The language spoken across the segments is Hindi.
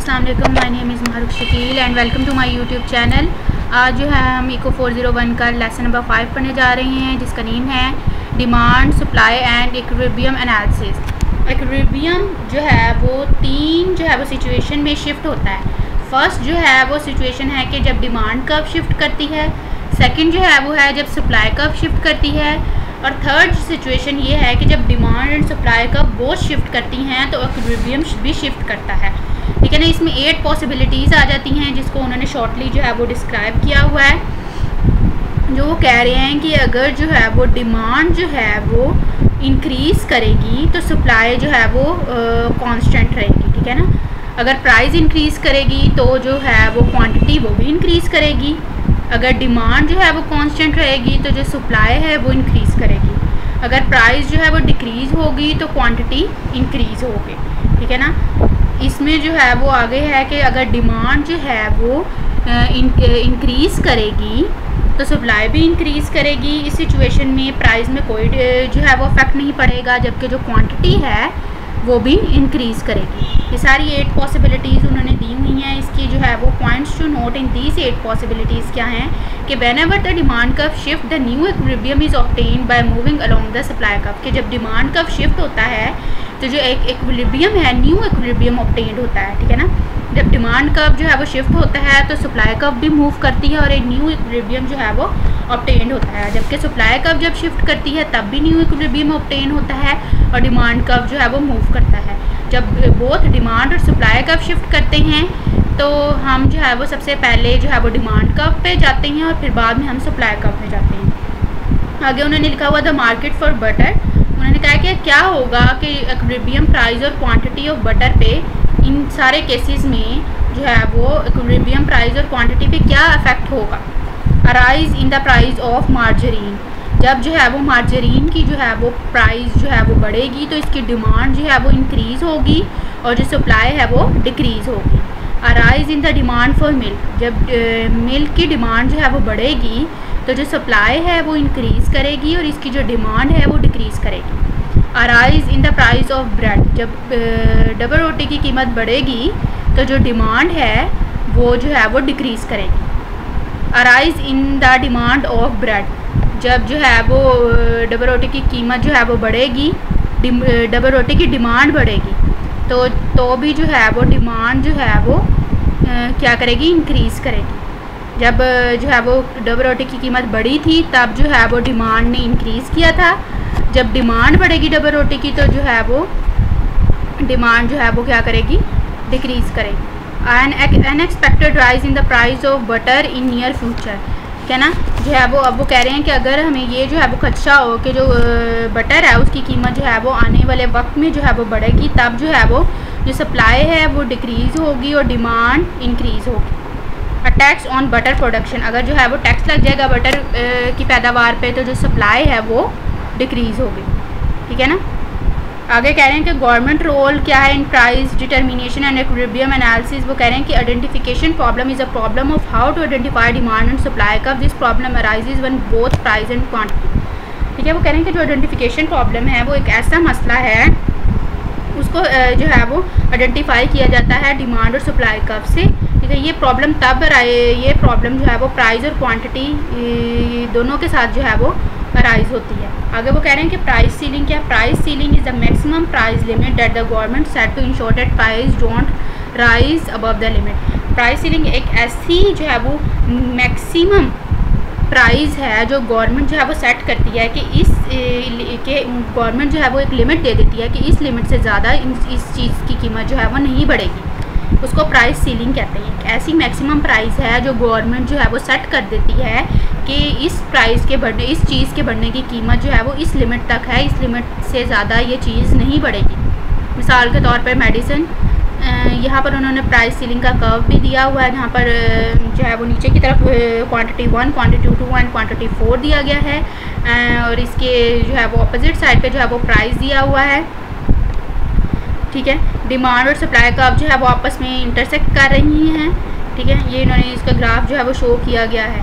अस्सलाम वालेकुम, my name is Marukh Shakeel and welcome to my YouTube channel. आज जो है हम इको 401 का लेसन नंबर 5 पढ़ने जा रहे हैं, जिसका नेम है demand, supply and equilibrium analysis. Equilibrium जो है वो तीन जो है वो सिचुएशन में शिफ्ट होता है। फर्स्ट जो है वो सिचुएशन है कि जब डिमांड कर्व शिफ्ट करती है, सेकंड जो है वो है जब सप्लाई कर्व शिफ्ट करती है, और थर्ड सिचुएशन ये है कि जब demand and supply curve both shift करती हैं तो इक्विलिब्रियम भी शिफ्ट करता है। ठीक है ना। इसमें 8 पॉसिबिलिटीज़ आ जाती हैं जिसको उन्होंने शॉर्टली जो है वो डिस्क्राइब किया हुआ है। जो वो कह रहे हैं कि अगर जो है वो डिमांड जो है वो इंक्रीज़ करेगी तो सप्लाई जो है वो कांस्टेंट रहेगी। ठीक है ना। अगर प्राइस इंक्रीज़ करेगी तो जो है वो क्वांटिटी वो भी इंक्रीज़ करेगी। अगर डिमांड जो है वो कांस्टेंट रहेगी तो जो सप्लाई है वो इंक्रीज़ करेगी। अगर प्राइस जो है वो डिक्रीज़ होगी तो क्वांटिटी इंक्रीज़ होगी। ठीक है ना। इसमें जो है वो आगे है कि अगर डिमांड जो है वो इंक्रीज़ करेगी तो सप्लाई भी इंक्रीज़ करेगी। इस सिचुएशन में प्राइस में कोई जो है वो इफेक्ट नहीं पड़ेगा, जबकि जो क्वांटिटी है वो भी इंक्रीज़ करेगी। ये सारी 8 पॉसिबिलिटीज़ उन्होंने दी हुई हैं। इसकी जो है वो points to note in these 8 possibilities क्या हैं कि whenever the demand curve shift the new equilibrium is obtained by moving along the supply curve. कि जब डिमांड कर्व शिफ्ट होता है तो जो एक इक्विलिब्रियम है, न्यू इक्विलिब्रियम ऑब्टेन्ड होता है। ठीक है ना। जब डिमांड कर्व जो है वो शिफ्ट होता है तो सप्लाई कर्व भी मूव करती है और एक न्यू इक्विलिब्रियम जो है वो ऑब्टेन्ड होता है। जबकि सप्लाई कर्व जब शिफ्ट करती है तब भी न्यू इक्विलिब्रियम ऑब्टेन होता है और डिमांड कर्व जो है वो मूव करता है। जब बोथ डिमांड और सप्लाई कर्व शिफ्ट करते हैं तो हम जो है वो सबसे पहले जो है वो डिमांड कर्व पे जाते हैं और फिर बाद में हम सप्लाई कर्व पे जाते हैं। आगे उन्होंने लिखा हुआ द मार्केट फॉर बटर। उन्होंने कहा कि क्या होगा कि इक्विलिब्रियम प्राइस और क्वांटिटी ऑफ बटर पे इन सारे केसेस में जो है वो इक्विलिब्रियम प्राइस और क्वांटिटी पे क्या इफेक्ट होगा। Arise in the price of margarine. जब जो है वो मार्जरीन की जो है वो प्राइस जो है वो बढ़ेगी तो इसकी डिमांड जो है वो इंक्रीज़ होगी और जो सप्लाई है वो डिक्रीज़ होगी। Arise in the demand for milk. जब मिल्क की डिमांड जो है वो बढ़ेगी तो जो सप्लाई है वो इंक्रीज़ करेगी और इसकी जो डिमांड है वो डिक्रीज़ करेगी। Arise in the price of bread. जब डबल रोटी की कीमत बढ़ेगी तो जो डिमांड है वो जो है वो डिक्रीज़ करेगी। Arise in the demand of bread. जब जो है वो डबल रोटी की कीमत जो है वो बढ़ेगी, डबल रोटी की डिमांड बढ़ेगी तो भी जो है वो डिमांड जो है वो क्या करेगी, इंक्रीज़ करेगी। जब जो है वो डबल रोटी की कीमत बढ़ी थी तब जो है वो डिमांड ने इंक्रीज़ किया था। जब डिमांड बढ़ेगी डबल रोटी की तो जो है वो डिमांड जो है वो क्या करेगी, डिक्रीज़ करेगी। Unexpected rise in the price of butter in near future. क्या ना, जो है वो अब वो कह रहे हैं कि अगर हमें ये जो है वो खदशा हो कि जो बटर है उसकी कीमत जो है वो आने वाले वक्त में जो है वो बढ़ेगी, तब जो है वो जो सप्लाई है वो डिक्रीज़ होगी और डिमांड इंक्रीज़ होगी। A tax on butter production. अगर जो है वो टैक्स लग जाएगा बटर की पैदावार पे तो जो सप्लाई है वो डिक्रीज़ होगी। ठीक है ना। आगे कह रहे हैं कि गवर्नमेंट रोल क्या है in price determination and equilibrium analysis. वो कह रहे हैं कि identification problem is a problem of how to identify demand and supply curve. This problem arises when both price and quantity. ठीक है। वो कह रहे हैं कि जो आइडेंटिफिकेशन प्रॉब्लम है वो एक ऐसा मसला है, उसको जो है वो आइडेंटिफाई किया जाता है डिमांड और सप्लाई कर्व से। ठीक है। ये प्रॉब्लम ये प्रॉब्लम जो है वो प्राइस और क्वांटिटी दोनों के साथ जो है वो अराइज होती है। आगे वो कह रहे हैं कि प्राइस सीलिंग क्या है। Price ceiling is the maximum price limit that the government set to ensure that price don't rise above the limit. Price ceiling एक ऐसी जो है वो मैक्सिमम प्राइस है जो गवर्नमेंट जो है वो सेट करती है कि गवर्नमेंट जो है वो एक लिमिट दे देती है कि इस लिमिट से ज़्यादा इस चीज़ की कीमत जो है वो नहीं बढ़ेगी। उसको प्राइस सीलिंग कहते हैं। एक ऐसी मैक्सिमम प्राइस है जो गवर्नमेंट जो है वो सेट कर देती है कि इस चीज़ के बढ़ने की कीमत जो है वो इस लिमिट तक है, इस लिमिट से ज़्यादा ये चीज़ नहीं बढ़ेगी। मिसाल के तौर पर मेडिसिन, यहाँ पर उन्होंने प्राइस सीलिंग का कर्व भी दिया हुआ है, जहाँ पर जो है वो नीचे की तरफ क्वांटिटी 1, क्वांटिटी 2 एंड क्वांटिटी 4 दिया गया है और इसके जो है वो अपोजिट साइड पे जो है वो प्राइस दिया हुआ है। ठीक है। डिमांड और सप्लाई कर्व जो है वो आपस में इंटरसेक्ट कर रही हैं। ठीक है। ये इन्होंने इसका ग्राफ जो है वो शो किया गया है।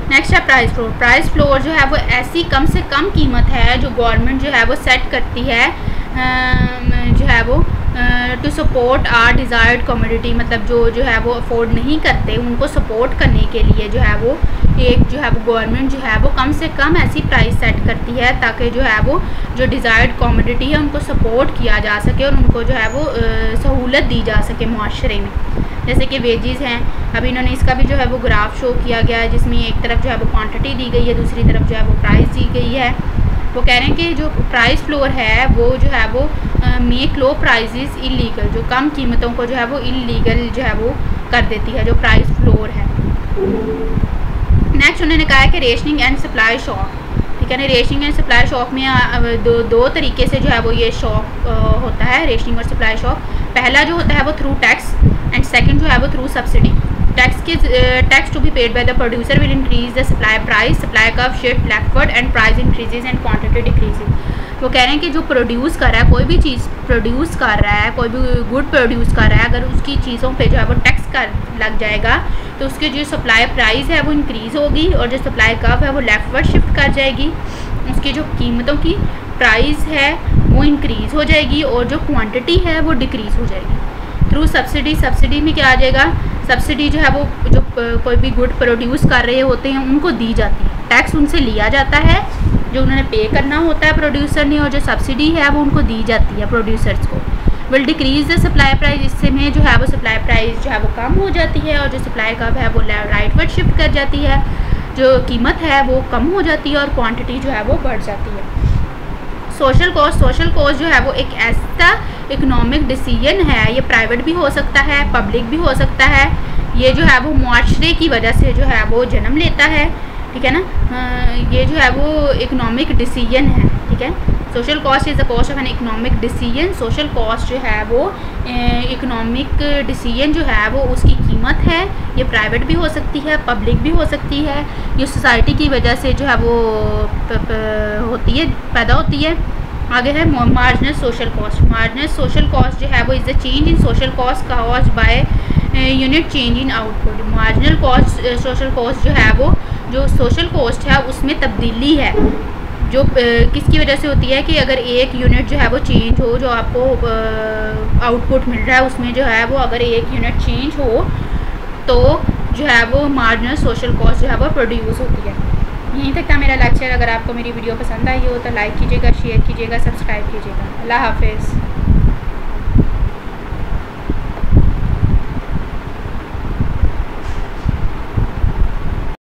नेक्स्ट है प्राइस फ्लोर। प्राइस फ्लोर जो है वो ऐसी कम से कम कीमत है जो गवर्नमेंट जो है वो सेट करती है जो है वो to support our desired commodity, मतलब जो है वो अफोर्ड नहीं करते उनको सपोर्ट करने के लिए जो है वो एक जो है वो गवर्नमेंट जो है वो कम से कम ऐसी प्राइस सेट करती है ताकि जो है वो जो डिज़ायर्ड कमोडिटी है उनको सपोर्ट किया जा सके और उनको जो है वो सहूलत दी जा सके माशरे में। जैसे कि वेजेस हैं, अभी इन्होंने इसका भी जो है वो ग्राफ शो किया गया है जिसमें एक तरफ जो है वो क्वांटिटी दी गई है, दूसरी तरफ जो है वो प्राइस दी गई है। वो कह रहे हैं कि जो प्राइस फ्लोर है वो जो है वो मेक लो प्राइजेस इलीगल, जो कम कीमतों को जो है वो इलीगल जो है वो कर देती है जो प्राइस फ्लोर है। नेक्स्ट उन्होंने कहा है कि रेशनिंग एंड सप्लाई शॉक, ठीक है ना। रेशनिंग एंड सप्लाई शॉक में दो तरीके से जो है वो ये शॉक होता है, रेशनिंग और सप्लाई शॉक। पहला जो होता है वो थ्रू टैक्स एंड सेकंड जो है वो through subsidy. Tax to be paid by the producer will increase the supply price, supply curve shift leftward and price increases and quantity decreases. वो कह रहे हैं कि जो प्रोड्यूस कर रहा है, कोई भी चीज़ प्रोड्यूस कर रहा है, कोई भी गुड प्रोड्यूस कर रहा है, अगर उसकी चीज़ों पे जो है वो टैक्स कर लग जाएगा तो उसकी जो सप्लाई प्राइस है वो इंक्रीज़ होगी और जो सप्लाई कर्व है वो लेफ्टवर्ड शिफ्ट कर जाएगी, उसकी जो कीमतों की प्राइस है वो इंक्रीज़ हो जाएगी और जो क्वांटिटी है वो डिक्रीज़ हो जाएगी। थ्रू सब्सिडी में क्या आ जाएगा, सब्सिडी जो है वो जो कोई भी गुड प्रोड्यूस कर रहे होते हैं उनको दी जाती है, टैक्स उनसे लिया जाता है जो उन्होंने पे करना होता है प्रोड्यूसर ने, और जो सब्सिडी है वो उनको दी जाती है प्रोड्यूसर्स को। Will decrease the supply price, इससे में जो है वो सप्लाई प्राइस जो है वो कम हो जाती है और जो सप्लाई कर्व है वो राइटवर्ड शिफ्ट कर जाती है, जो कीमत है वो कम हो जाती है और क्वांटिटी जो है वो बढ़ जाती है। सोशल कॉस्ट जो है वो एक ऐसा इकोनॉमिक डिसीजन है, ये प्राइवेट भी हो सकता है, पब्लिक भी हो सकता है, ये जो है वो मुआशरे की वजह से जो है वो जन्म लेता है, ठीक है ना। ये जो है वो इकोनॉमिक डिसीजन है, ठीक है। Social cost is the cost of an economic decision. Social cost जो है वो इकोनॉमिक डिसीजन जो है वो उसकी कीमत है, ये प्राइवेट भी हो सकती है, पब्लिक भी हो सकती है, ये सोसाइटी की वजह से जो है वो होती है, पैदा होती है। आगे है marginal social cost. Marginal social cost जो है वो is the change in social cost caused by unit change in output. Marginal cost social cost जो है वो जो सोशल कॉस्ट है उसमें तब्दीली है, जो किसकी वजह से होती है कि अगर एक यूनिट जो है वो चेंज हो, जो आपको आउटपुट मिल रहा है उसमें जो है वो अगर एक यूनिट चेंज हो तो जो है वो मार्जिनल सोशल कॉस्ट जो है वो प्रोड्यूस होती है। यहीं तक था मेरा लेक्चर। अगर आपको मेरी वीडियो पसंद आई हो तो लाइक कीजिएगा, शेयर कीजिएगा, सब्सक्राइब कीजिएगा। अल्लाह हाफिज़।